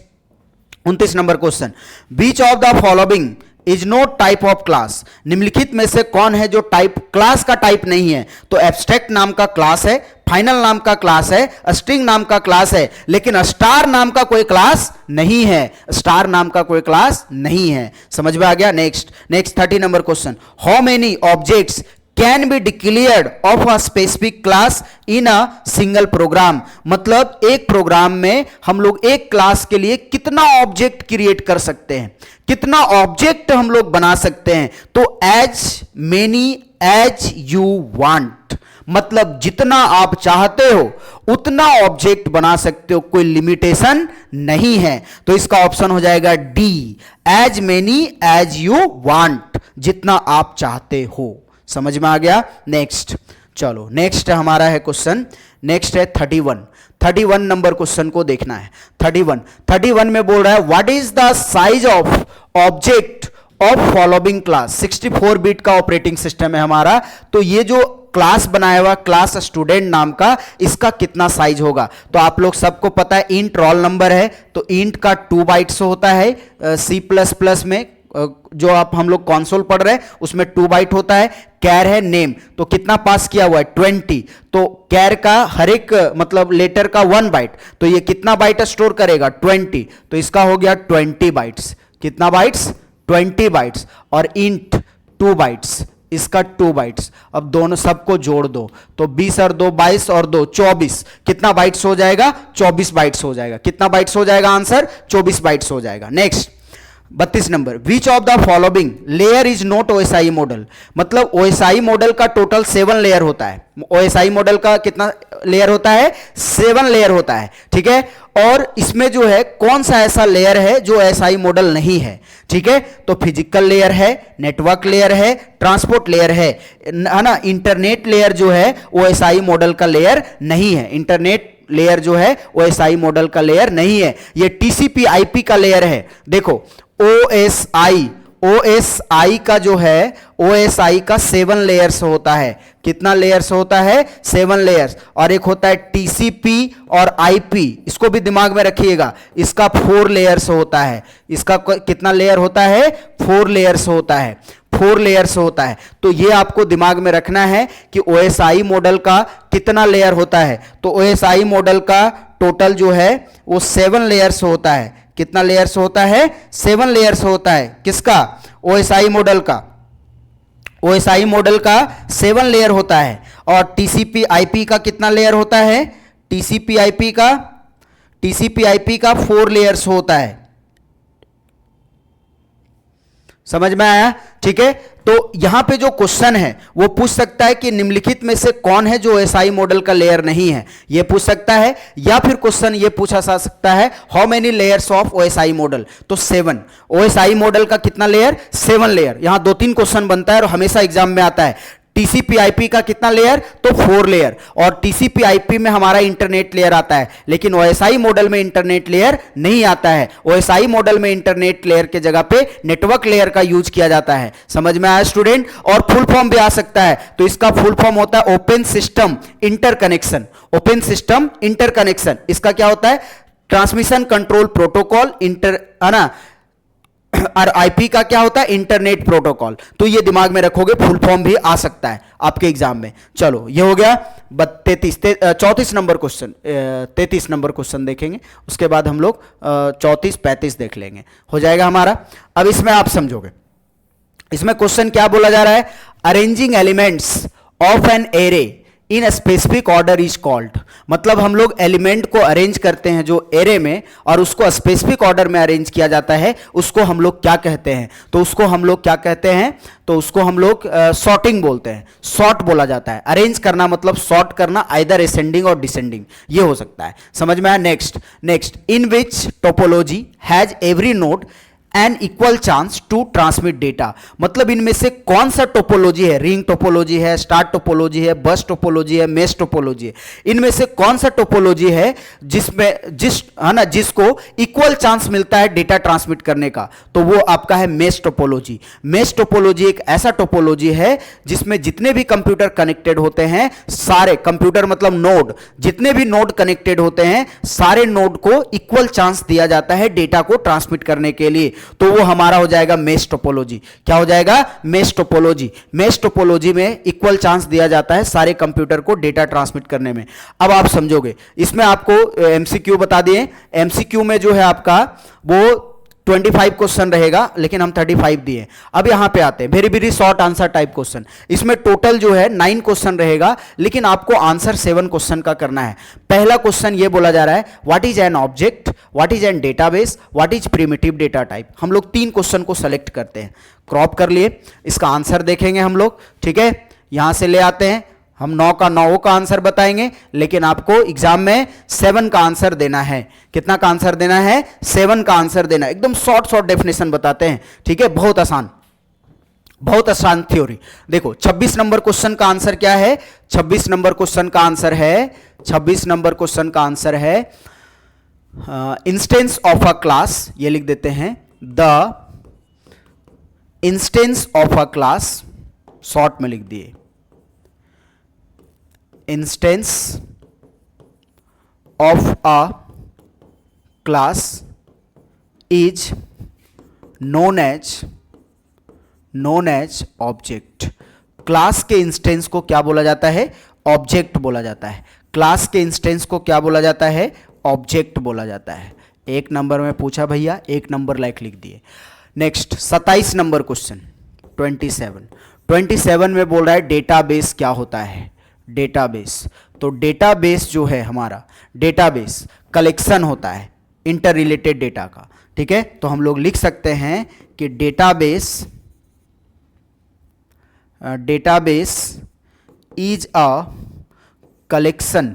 29 number question, beach of the following is not type of class. निम्नलिखित में से कौन है जो टाइप, क्लास का टाइप नहीं है, तो एब्स्ट्रैक्ट नाम का क्लास है, फाइनल नाम का क्लास है, स्ट्रिंग नाम का क्लास है, लेकिन स्टार नाम का कोई क्लास नहीं है। स्टार नाम का कोई क्लास नहीं है। समझ में आ गया। Next 30 number question, how many objects can be declared of a specific class in a single program. मतलब एक प्रोग्राम में हम लोग एक क्लास के लिए कितना ऑब्जेक्ट क्रिएट कर सकते हैं, कितना ऑब्जेक्ट हम लोग बना सकते हैं। तो as many as you want, मतलब जितना आप चाहते हो उतना ऑब्जेक्ट बना सकते हो, कोई लिमिटेशन नहीं है। तो इसका ऑप्शन हो जाएगा D, as many as you want, जितना आप चाहते हो। समझ में आ गया। नेक्स्ट, चलो नेक्स्ट हमारा है क्वेश्चन, नेक्स्ट है 31 नंबर क्वेश्चन को देखना है। 31 में बोल रहा है what is the size of object of following class. 64 bit का ऑपरेटिंग सिस्टम है हमारा, तो ये जो क्लास बनाया हुआ क्लास स्टूडेंट नाम का, इसका कितना साइज होगा। तो आप लोग सबको पता है इंट रोल नंबर है, तो इंट का 2 बाइट्स होता है। C++ में जो आप हम लोग कंसोल पढ़ रहे हैं उसमें 2 बाइट होता है। कैर है नेम, तो कितना पास किया हुआ है 20, तो कैर का हर एक मतलब लेटर का 1 बाइट, तो ये कितना बाइट स्टोर करेगा 20, तो इसका हो गया 20 बाइट्स। कितना बाइट्स 20 बाइट्स। और इंट 2 बाइट्स, इसका 2 बाइट्स। अब दोनों सबको जोड़ दो, तो 20 और 2 22 और 2 24, कितना बाइट्स हो जाएगा 24 बाइट्स हो जाएगा। कितना बाइट्स हो जाएगा आंसर 24 बाइट्स हो जाएगा। Next 32 number, which of the following layer is not OSI model. मतलब OSI मॉडल का टोटल 7 लेयर होता है। OSI मॉडल का कितना लेयर होता है 7 लेयर होता है, ठीक है। और इसमें जो है कौन सा ऐसा लेयर है जो OSI मॉडल नहीं है, ठीक है। तो फिजिकल लेयर है, नेटवर्क लेयर है, ट्रांसपोर्ट लेयर है ना। इंटरनेट लेयर जो है OSI मॉडल का लेयर नहीं है। इंटरनेट लेयर जो है OSI मॉडल का लेयर नहीं है, ये TCP/IP का लेयर है। देखो OSI का जो है OSI का 7 लेयर्स होता है। कितना लेयर्स होता है 7 लेयर्स। और एक होता है TCP और IP, इसको भी दिमाग में रखिएगा, इसका 4 लेयर्स होता है। इसका कितना लेयर होता है 4 लेयर्स होता है, 4 लेयर्स होता है। तो ये आपको दिमाग में रखना है कि OSI मॉडल का कितना लेयर होता है। तो OSI मॉडल का टोटल जो है वो 7 लेयर्स होता है। कितना लेयर्स होता है 7 लेयर्स होता है। किसका OSI मॉडल का, OSI मॉडल का 7 लेयर होता है। और TCP/IP का कितना लेयर होता है TCP/IP का 4 लेयर्स होता है। समझ में आया, ठीक है। तो यहां पे जो क्वेश्चन है वो पूछ सकता है कि निम्नलिखित में से कौन है जो OSI मॉडल का लेयर नहीं है, ये पूछ सकता है। या फिर क्वेश्चन ये पूछा जा सकता है how many layers of OSI model, तो 7। OSI मॉडल का कितना लेयर 7 लेयर। यहां 2-3 क्वेश्चन बनता है और हमेशा एग्जाम में आता है। TCP/IP का कितना लेयर, तो 4 लेयर। और TCP/IP में हमारा इंटरनेट लेयर आता है, लेकिन OSI मॉडल में इंटरनेट लेयर नहीं आता है। OSI मॉडल में इंटरनेट लेयर के जगह पे नेटवर्क लेयर का यूज किया जाता है। समझ में आया स्टूडेंट। और फुल फॉर्म भी आ सकता है, तो इसका फुल फॉर्म होता है open system interconnection. Open system interconnection, इसका क्या होता है ट्रांसमिशन कंट्रोल प्रोटोकॉल इंटर, है ना। और IP का क्या होता है इंटरनेट प्रोटोकॉल। तो ये दिमाग में रखोगे, फुल फॉर्म भी आ सकता है आपके एग्जाम में। चलो ये हो गया 34 नंबर क्वेश्चन। 33 नंबर क्वेश्चन देखेंगे, उसके बाद हम लोग 34-35 देख लेंगे, हो जाएगा हमारा। अब इसमें आप समझोगे, इसमें क्वेश्चन क्या बोला जा रहा है, arranging elements of an array in specific order is called. मतलब हम लोग एलिमेंट को अरेंज करते हैं जो एरे में, और उसको स्पेसिफिक ऑर्डर में अरेंज किया जाता है, उसको हम लोग क्या कहते हैं। तो उसको हम लोग क्या कहते हैं, तो उसको हम लोग सॉर्टिंग बोलते हैं, सॉर्ट बोला जाता है। अरेंज करना मतलब सॉर्ट करना, आइदर असेंडिंग और डिसेंडिंग, ये हो सकता है। समझ में आया। Next in which topology has every node an equal chance to transmit data. मतलब इनमें से कौन सा टोपोलॉजी है, रिंग टोपोलॉजी है, स्टार टोपोलॉजी है, बस टोपोलॉजी है, मेश टोपोलॉजी है, इनमें से कौन सा टोपोलॉजी है जिसको इक्वल चांस मिलता है डेटा ट्रांसमिट करने का, तो वो आपका है मेश टोपोलॉजी। मेश टोपोलॉजी एक ऐसा टोपोलॉजी है जिसमें जितने भी कंप्यूटर कनेक्टेड होते हैं, सारे कंप्यूटर मतलब नोड, जितने भी नोड कनेक्टेड होते हैं, सारे नोड को इक्वल चांस दिया जाता है डेटा को ट्रांसमिट करने के लिए। तो वो हमारा हो जाएगा मेश टोपोलॉजी। क्या हो जाएगा मेश टोपोलॉजी। मेश टोपोलॉजी में इक्वल चांस दिया जाता है सारे कंप्यूटर को डेटा ट्रांसमिट करने में। अब आप समझोगे, इसमें आपको MCQ बता दिए। MCQ में जो है आपका वो 25 क्वेश्चन रहेगा, लेकिन हम 35 दिए। अब यहां पे आते हैं very very short answer type question. इसमें टोटल जो है 9 क्वेश्चन रहेगा, लेकिन आपको आंसर 7 क्वेश्चन का करना है। पहला क्वेश्चन ये बोला जा रहा है, what is an object, what is an database, what is primitive data type. हम लोग 3 क्वेश्चन को सेलेक्ट करते हैं, क्रॉप कर लिए, इसका आंसर देखेंगे हम लोग, ठीक है। यहां से ले आते हैं, हम 9 का 9 का आंसर बताएंगे, लेकिन आपको एग्जाम में 7 का आंसर देना है। कितना का आंसर देना है? 7 का आंसर देना है। एकदम शॉर्ट डेफिनेशन बताते हैं, ठीक है, बहुत आसान, बहुत आसान थ्योरी। देखो 26 नंबर क्वेश्चन का आंसर क्या है? 26 नंबर क्वेश्चन का आंसर है, 26 नंबर क्वेश्चन का आंसर है इंस्टेंस ऑफ अ क्लास, ये लिख देते हैं, the instance of a class, short में लिख दिए, instance of a class is known as object. Class के इंस्टेंस को क्या बोला जाता है? ऑब्जेक्ट बोला जाता है। क्लास के इंस्टेंस को क्या बोला जाता है? ऑब्जेक्ट बोला जाता है। 1 नंबर में पूछा भैया, 1 नंबर लाइक लिख दिए। नेक्स्ट 27 नंबर क्वेश्चन, 27 में बोल रहा है डेटाबेस क्या होता है? डेटाबेस, तो डेटाबेस जो है हमारा, डेटाबेस कलेक्शन होता है इंटर रिलेटेड डेटा का, ठीक है। तो हम लोग लिख सकते हैं कि database is a collection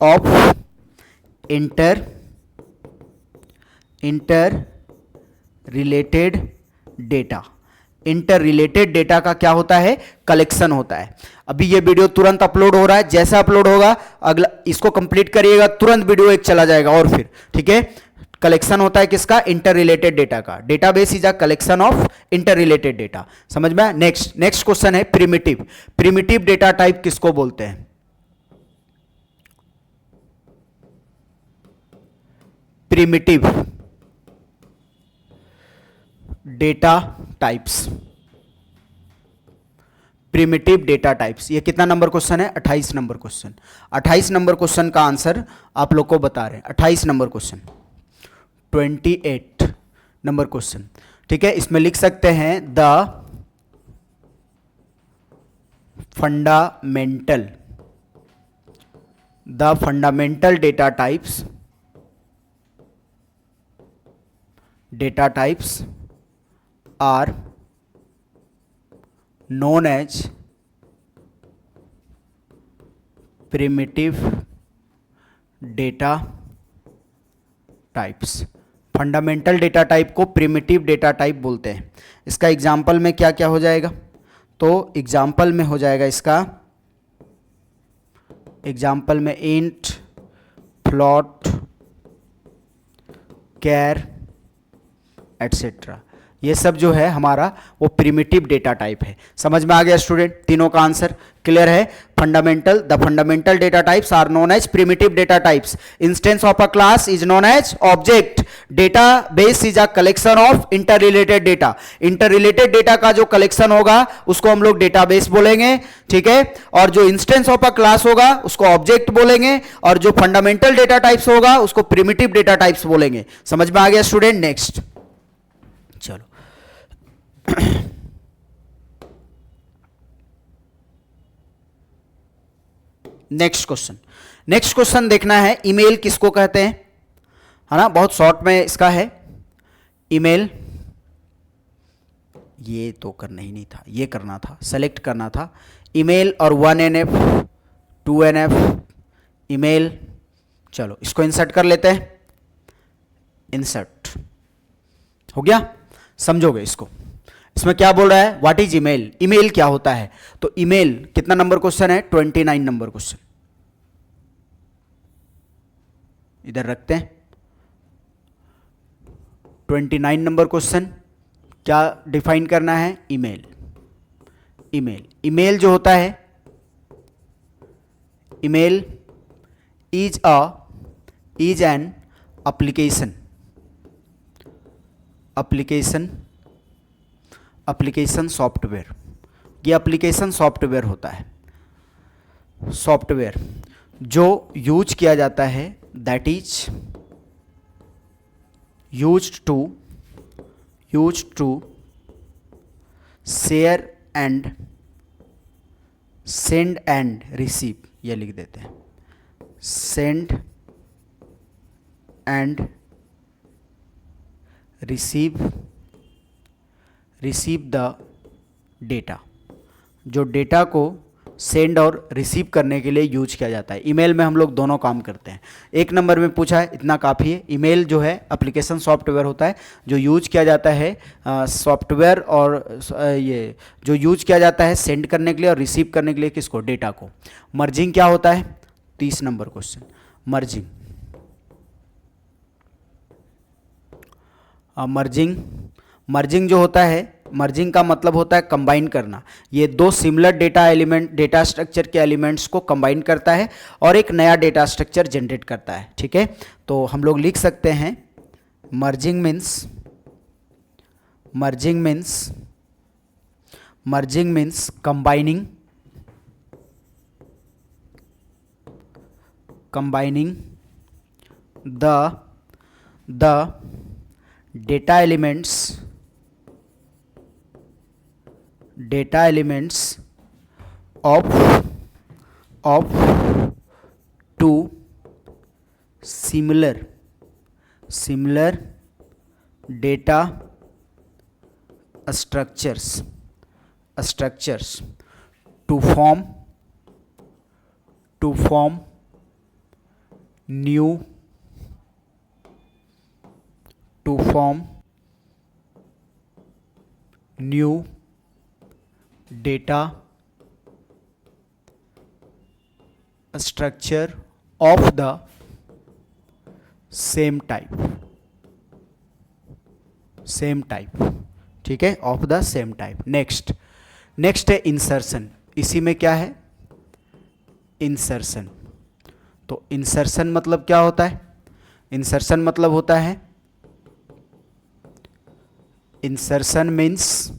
of interrelated data. Interrelated data का क्या होता है? कलेक्शन होता है। अभी ये वीडियो तुरंत अपलोड हो रहा है, जैसा अपलोड होगा अगला इसको कंप्लीट करिएगा, तुरंत वीडियो एक चला जाएगा और फिर, ठीक है। कलेक्शन होता है किसका? इंटर रिलेटेड डेटा का। Database is a collection of interrelated data, समझ में? नेक्स्ट क्वेश्चन है प्रिमिटिव डेटा टाइप किसको बोलते हैं? Primitive data types, primitive data types. ये कितना नंबर क्वेश्चन है? 28 नंबर क्वेश्चन। 28 नंबर क्वेश्चन का आंसर आप लोग को बता रहे हैं। 28 नंबर क्वेश्चन, 28 नंबर क्वेश्चन, ठीक है। इसमें लिख सकते हैं the fundamental data types are known as primitive data types। Fundamental data type को प्रिमिटिव डेटा टाइप बोलते हैं। इसका एग्जाम्पल में क्या क्या हो जाएगा? तो एग्जाम्पल में हो जाएगा इसका, एग्जाम्पल में इंट, फ्लोट, कैर एटसेट्रा, ये सब जो है हमारा वो प्रिमिटिव डेटा टाइप है। समझ में आ गया स्टूडेंट? तीनों का आंसर क्लियर है। The fundamental data types are known as primitive data types. Instance of a class is known as object. Data base is a collection of interrelated data. Interrelated data का जो कलेक्शन होगा उसको हम लोग डेटाबेस बोलेंगे, ठीक है। और जो इंस्टेंस ऑफ अ क्लास होगा उसको ऑब्जेक्ट बोलेंगे, और जो फंडामेंटल डेटा टाइप्स होगा उसको प्रिमिटिव डेटा टाइप्स बोलेंगे। समझ में आ गया स्टूडेंट? नेक्स्ट चलो नेक्स्ट क्वेश्चन देखना है, ईमेल किसको कहते हैं, है ना। बहुत शॉर्ट में इसका है ईमेल। ये तो करना ही नहीं था, ये करना था, सेलेक्ट करना था ईमेल और 1NF 2NF ईमेल। चलो इसको इंसर्ट कर लेते हैं, इंसर्ट हो गया। समझोगे इसको? इसमें क्या बोल रहा है? व्हाट इज ईमेल, ईमेल क्या होता है? तो ईमेल कितना नंबर क्वेश्चन है? 29 नंबर क्वेश्चन। इधर रखते हैं 29 नंबर क्वेश्चन। क्या डिफाइन करना है? ईमेल जो होता है, email is an application software. ये एप्लीकेशन सॉफ्टवेयर होता है, सॉफ्टवेयर जो यूज किया जाता है that is used to share and send and receive, ये लिख देते हैं, send and receive the data, जो डेटा को सेंड और रिसीव करने के लिए यूज किया जाता है। ईमेल में हम लोग दोनों काम करते हैं। एक नंबर में पूछा है, इतना काफ़ी है। ईमेल जो है एप्लीकेशन सॉफ्टवेयर होता है जो यूज किया जाता है सॉफ्टवेयर, और ये जो यूज किया जाता है सेंड करने के लिए और रिसीव करने के लिए किसको, डेटा को। मर्जिंग क्या होता है, 30 नंबर क्वेश्चन। मर्जिंग जो होता है, मर्जिंग का मतलब होता है कंबाइन करना। ये दो सिमिलर डेटा स्ट्रक्चर के एलिमेंट्स को कंबाइन करता है और एक नया डेटा स्ट्रक्चर जनरेट करता है। ठीक है, तो हम लोग लिख सकते हैं merging means combining the data elements of two similar data structures to form new data structure of the same type। ठीक है, of the same type. Next है इंसर्शन। इसी में क्या है, इंसर्शन। तो इंसर्शन मतलब क्या होता है, इंसर्शन मतलब होता है, insertion means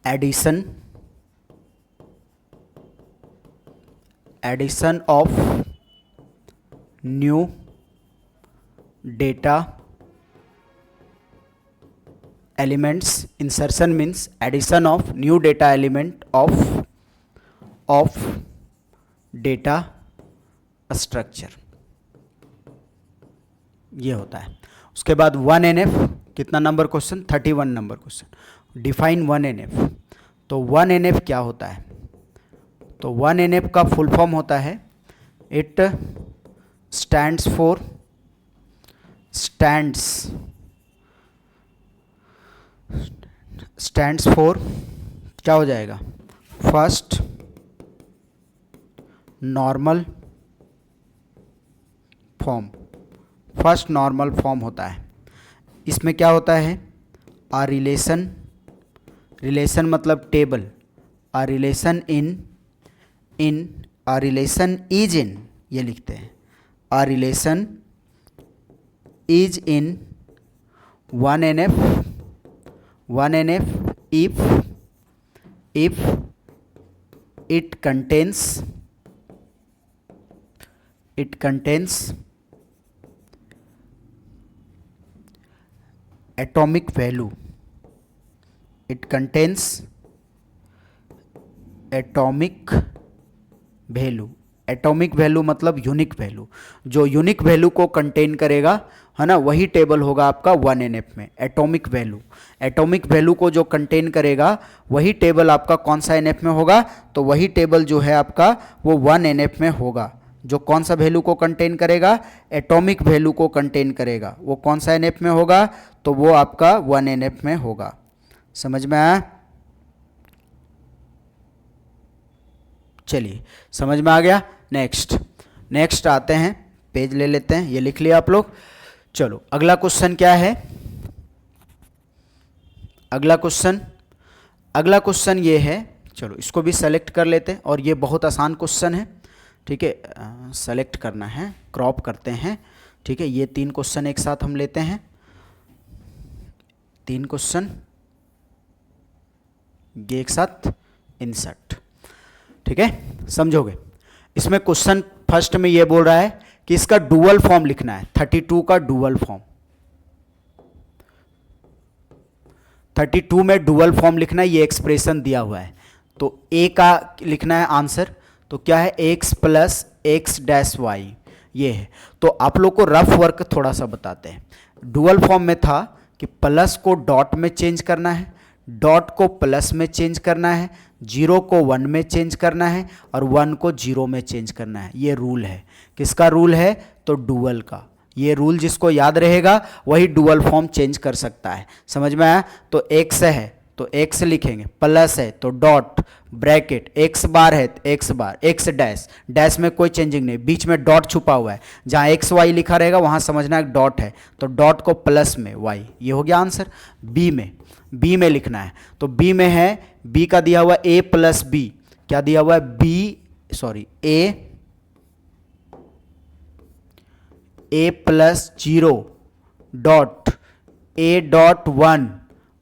addition of new data elements। insertion means addition of new data element of data structure, ये होता है। उसके बाद 1NF, कितना number question, 31 number question. Define 1NF। तो 1NF क्या होता है, तो 1NF का फुल फॉर्म होता है, इट स्टैंड्स फॉर क्या हो जाएगा, फर्स्ट नॉर्मल फॉर्म होता है। इसमें क्या होता है, आ रिलेशन मतलब table, a relation is in, ये लिखते हैं, a relation is in 1NF if it contains atomic value, atomic value मतलब यूनिक वैल्यू। जो यूनिक वैल्यू को कंटेन करेगा, है ना, वही टेबल होगा आपका 1NF में। एटॉमिक वैल्यू को जो कंटेन करेगा वही टेबल आपका कौन सा NF में होगा, तो वही टेबल जो है आपका वो 1NF में होगा। जो कौन सा वैल्यू को कंटेन करेगा, एटॉमिक वैल्यू को कंटेन करेगा, वो कौन सा NF में होगा, तो वो आपका 1NF में होगा। समझ में आया, चलिए समझ में आ गया। नेक्स्ट आते हैं, पेज ले लेते हैं, ये लिख लिया आप लोग। चलो अगला क्वेश्चन क्या है, अगला क्वेश्चन ये है, चलो इसको भी सेलेक्ट कर लेते हैं, और ये बहुत आसान क्वेश्चन है। ठीक है, सेलेक्ट करना है, क्रॉप करते हैं। ठीक है, ये 3 क्वेश्चन एक साथ हम लेते हैं, 3 क्वेश्चन ये एक साथ इंसर्ट। ठीक है, समझोगे। इसमें क्वेश्चन फर्स्ट में ये बोल रहा है कि इसका डुअल फॉर्म लिखना है, 32 का डुअल फॉर्म, 32 में डुअल फॉर्म लिखना है, ये एक्सप्रेशन दिया हुआ है। तो ए का लिखना है आंसर, तो क्या है x plus x dash y, ये है। तो आप लोग को रफ वर्क थोड़ा सा बताते हैं। डुअल फॉर्म में था कि प्लस को डॉट में चेंज करना है, डॉट को प्लस में चेंज करना है, जीरो को 1 में चेंज करना है और 1 को 0 में चेंज करना है। ये रूल है, किसका रूल है? तो डुअल का। ये रूल जिसको याद रहेगा वही डुअल फॉर्म चेंज कर सकता है। समझ में आया? तो x है तो x लिखेंगे, प्लस है तो डॉट ब्रैकेट, x बार है तो x बार, x डैश, डैश में कोई चेंजिंग नहीं, बीच में डॉट छुपा हुआ है, जहाँ x y लिखा रहेगा वहाँ समझना एक डॉट है, तो डॉट को प्लस में y, ये हो गया आंसर। b में लिखना है, तो b में है, b का दिया हुआ a प्लस b, क्या दिया हुआ है? a plus 0 dot a dot 1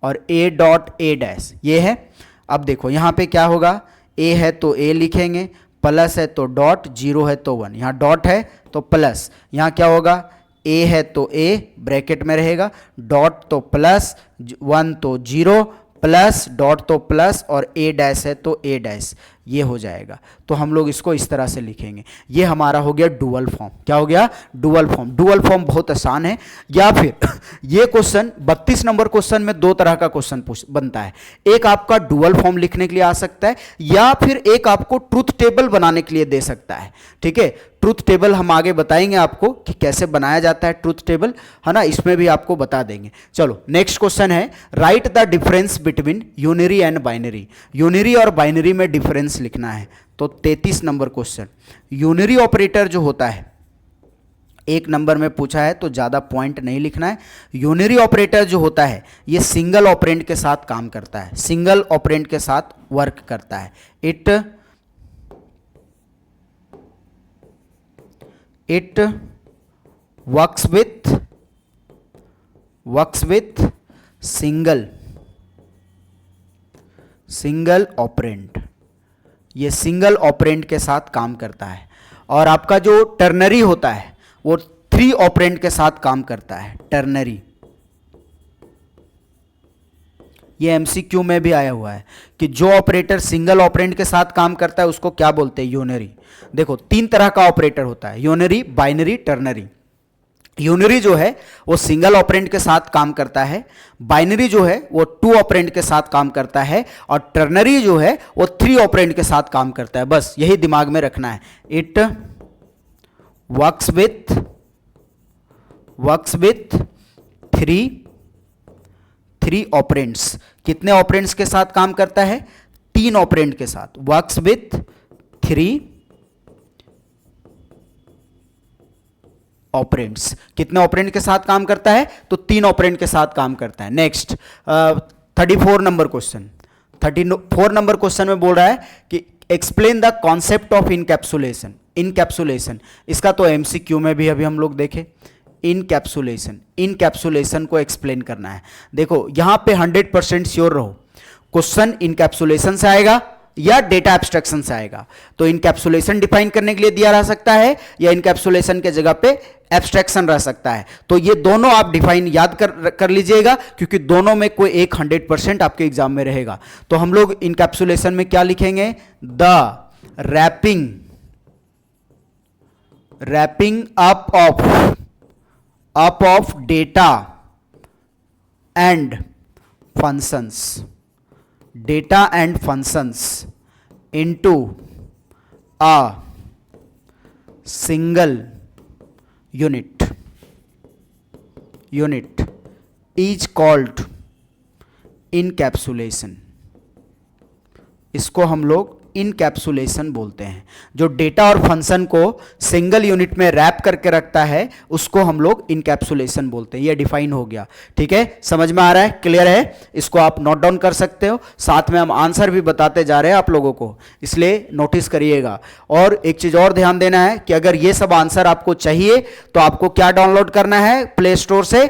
और a डॉट a डैश, ये है। अब देखो यहाँ पे क्या होगा, a है तो a लिखेंगे, प्लस है तो डॉट, 0 है तो 1, यहाँ डॉट है तो प्लस, यहाँ क्या होगा? a है तो a ब्रैकेट में रहेगा, डॉट तो प्लस, 1 तो 0, प्लस डॉट तो प्लस और a डैश है तो a डैश, ये हो जाएगा। तो हम लोग इसको इस तरह से लिखेंगे। ये हमारा हो गया डुअल फॉर्म। क्या हो गया? Dual form. डुअल फॉर्म बहुत आसान है। या फिर ये क्वेश्चन 32 नंबर क्वेश्चन में दो तरह का क्वेश्चन बनता है। एक आपका डुअल फॉर्म लिखने के लिए आ सकता है, या फिर एक आपको ट्रूथ टेबल बनाने के लिए दे सकता है। ठीक है, ट्रूथ टेबल हम आगे बताएंगे आपको कि कैसे बनाया जाता है ट्रूथ टेबल, है ना, इसमें भी आपको बता देंगे। चलो नेक्स्ट क्वेश्चन है, write the difference between unary and binary. Unary और बाइनरी में डिफरेंस लिखना है। तो 33 नंबर क्वेश्चन, यूनिरी ऑपरेटर जो होता है, एक नंबर में पूछा है तो ज्यादा पॉइंट नहीं लिखना है। यूनिरी ऑपरेटर जो होता है ये सिंगल ऑपरेंड के साथ काम करता है, सिंगल ऑपरेंड के साथ वर्क करता है। It works with single operand, ये सिंगल ऑपरेंड के साथ काम करता है। और आपका जो टर्नरी होता है वो 3 ऑपरेंड के साथ काम करता है, टर्नरी। ये एमसीक्यू में भी आया हुआ है कि जो ऑपरेटर सिंगल ऑपरेंड के साथ काम करता है उसको क्या बोलते हैं? यूनरी। देखो 3 तरह का ऑपरेटर होता है, यूनरी, बाइनरी, टर्नरी। यूनरी जो है वो सिंगल ऑपरेंड के साथ काम करता है, बाइनरी जो है वो 2 ऑपरेंड के साथ काम करता है, और टर्नरी जो है वो 3 ऑपरेंड के साथ काम करता है। बस यही दिमाग में रखना है। It works with 3 operands. कितने ऑपरेंड्स के साथ काम करता है? 3 ऑपरेंड के साथ। Works with 3 operands. कितने ऑपरेंड के साथ काम करता है? तो 3 ऑपरेंड के साथ काम करता है। Next 34 number question. 34 number question में बोल रहा है कि explain the concept of encapsulation. Encapsulation, इसका तो एमसीक्यू में भी अभी हम लोग देखे। इनकैप्सुलेशन को एक्सप्लेन करना है। देखो यहां पे 100% श्योर रहो, क्वेश्चन इनकैप्सुलेशन से आएगा या डेटा एब्स्ट्रैक्शन से आएगा। तो इनकैप्सुलेशन डिफाइन करने के लिए दिया रह सकता है, या इनकैप्सुलेशन के जगह पे एब्स्ट्रैक्शन रह सकता है। तो ये दोनों आप डिफाइन याद कर लीजिएगा, क्योंकि दोनों में कोई एक 100% आपके एग्जाम में रहेगा। तो हम लोग इनकैप्सुलेशन में क्या लिखेंगे? The wrapping up of data and functions, into a single unit is called encapsulation। इसको हम लोग इनकैप्सुलेशन बोलते हैं। जो डेटा और फंक्शन को सिंगल यूनिट में रैप करके रखता है उसको हम लोग इनकैप्सुलेशन बोलते हैं। ये डिफाइन हो गया। ठीक है, समझ में आ रहा है? क्लियर है? इसको आप नोट डाउन कर सकते हो। साथ में हम आंसर भी बताते जा रहे हैं आप लोगों को, इसलिए नोटिस करिएगा। और एक चीज और ध्यान देना है कि अगर ये सब आंसर आपको चाहिए तो आपको क्या डाउनलोड करना है? प्ले स्टोर से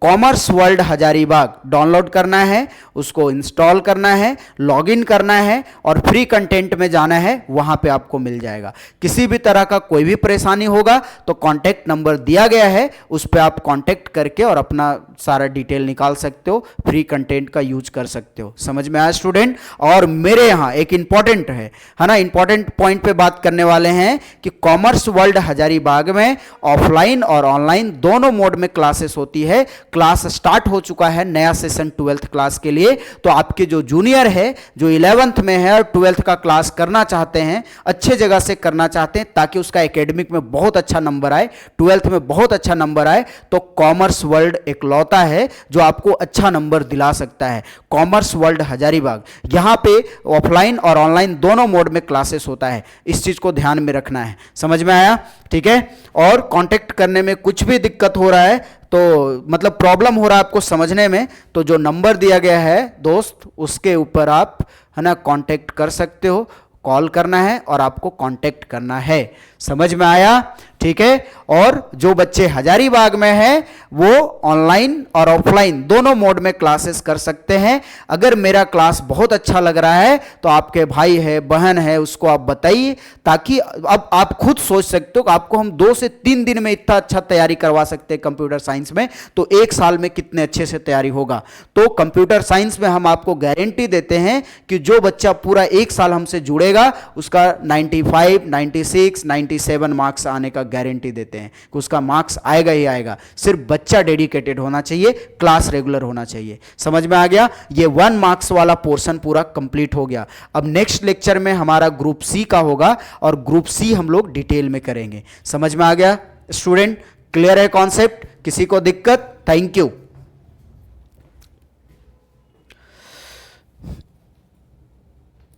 कॉमर्स वर्ल्ड हजारीबाग डाउनलोड करना है, उसको इंस्टॉल करना है, लॉगिन करना है और फ्री कंटेंट में जाना है, वहां पे आपको मिल जाएगा। किसी भी तरह का कोई भी परेशानी होगा तो कांटेक्ट नंबर दिया गया है, उस पर आप कांटेक्ट करके और अपना सारा डिटेल निकाल सकते हो, फ्री कंटेंट का यूज कर सकते हो। समझ में आया स्टूडेंट? और मेरे यहाँ एक इंपॉर्टेंट है ना, इंपॉर्टेंट पॉइंट पे बात करने वाले हैं कि कॉमर्स वर्ल्ड हजारीबाग में ऑफलाइन और ऑनलाइन दोनों मोड में क्लासेस होती है। क्लास स्टार्ट हो चुका है नया सेशन 12th क्लास के लिए। तो आपके जो जूनियर है, जो 11th में है और 12th का क्लास करना चाहते हैं, अच्छे जगह से करना चाहते हैं ताकि उसका एकेडमिक में बहुत अच्छा नंबर आए, 12th में बहुत अच्छा नंबर आए, तो कॉमर्स वर्ल्ड एक लौता है जो आपको अच्छा नंबर दिला सकता है। कॉमर्स वर्ल्ड हजारीबाग, यहां पे ऑफलाइन और ऑनलाइन दोनों मोड में क्लासेस होता है, इस चीज को ध्यान में रखना है। समझ में आया? ठीक है। और कांटेक्ट करने में कुछ भी दिक्कत हो रहा है, तो मतलब प्रॉब्लम हो रहा है आपको समझने में, तो जो नंबर दिया गया है दोस्त, उसके ऊपर आप है ना कांटेक्ट कर सकते हो, कॉल करना है और आपको कांटेक्ट करना है। समझ में आया? ठीक है। और जो बच्चे हजारीबाग में हैं वो ऑनलाइन और ऑफलाइन दोनों मोड में क्लासेस कर सकते हैं। अगर मेरा क्लास बहुत अच्छा लग रहा है तो आपके भाई है, बहन है, उसको आप बताइए, ताकि अब आप खुद सोच सकते हो कि आपको हम 2 से 3 दिन में इतना अच्छा तैयारी करवा सकते हैं कंप्यूटर साइंस में, तो 1 साल में कितने अच्छे से तैयारी होगा। तो कंप्यूटर साइंस में हम आपको गारंटी देते हैं कि जो बच्चा पूरा 1 साल हमसे जुड़ेगा उसका 95, 96, 97 मार्क्स आने का गारंटी देते हैं कि उसका मार्क्स आएगा ही आएगा। सिर्फ बच्चा डेडिकेटेड होना चाहिए, क्लास रेगुलर होना चाहिए। समझ में आ गया? ये 1 मार्क्स वाला पोर्शन पूरा कंप्लीट हो गया। अब नेक्स्ट लेक्चर में हमारा ग्रुप सी का होगा और ग्रुप सी हम लोग डिटेल में करेंगे। समझ में आ गया स्टूडेंट? क्लियर है कॉन्सेप्ट? किसी को दिक्कत? Thank you.